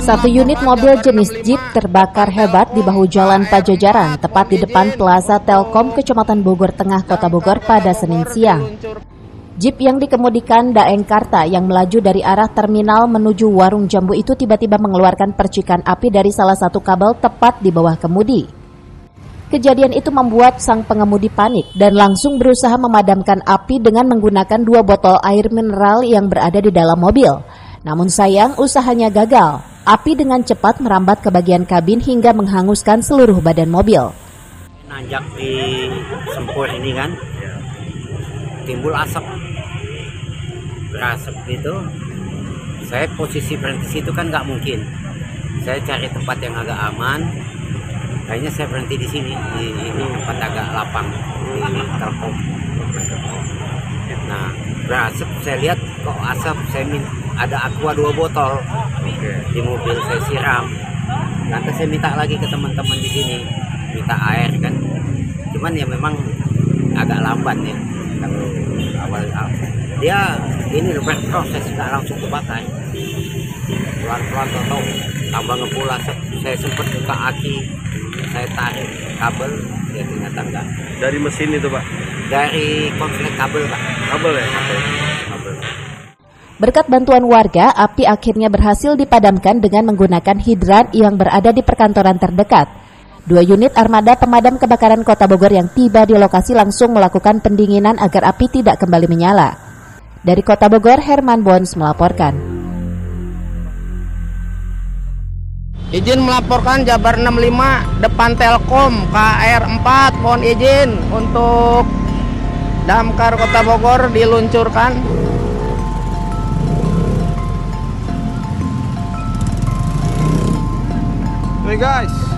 Satu unit mobil jenis Jeep terbakar hebat di bahu jalan Pajajaran, tepat di depan Plaza Telkom, Kecamatan Bogor Tengah, Kota Bogor pada Senin siang. Jeep yang dikemudikan Daeng Karta yang melaju dari arah terminal menuju warung jambu itu tiba-tiba mengeluarkan percikan api dari salah satu kabel tepat di bawah kemudi. Kejadian itu membuat sang pengemudi panik dan langsung berusaha memadamkan api dengan menggunakan 2 botol air mineral yang berada di dalam mobil. Namun sayang, usahanya gagal. Api dengan cepat merambat ke bagian kabin hingga menghanguskan seluruh badan mobil. Nanjak di sempur ini kan, timbul asap. Berasap gitu, saya posisi berhenti situ kan nggak mungkin. Saya cari tempat yang agak aman. Kayaknya saya berhenti di sini, di ini tempat agak lapang di Telkom. Nah, berasap saya lihat kok asap, saya ada aqua 2 botol di mobil, saya siram. Nanti saya minta lagi ke teman-teman di sini, minta air kan. Cuman ya memang agak lamban ya. Kalau awal dia ini berproses, nggak langsung kebakar. Pelan-pelan atau tambah ngepul asap. Saya sempat buka aki, saya tarik kabel, ya ternyata enggak. Dari mesin itu Pak? Dari konslet kabel Pak. Kabel ya? Kabel. Berkat bantuan warga, api akhirnya berhasil dipadamkan dengan menggunakan hidran yang berada di perkantoran terdekat. 2 unit armada pemadam kebakaran Kota Bogor yang tiba di lokasi langsung melakukan pendinginan agar api tidak kembali menyala. Dari Kota Bogor, Herman Bons melaporkan. Izin melaporkan Jabar 65 depan Telkom KR 4, mohon izin untuk damkar Kota Bogor diluncurkan. Hey guys.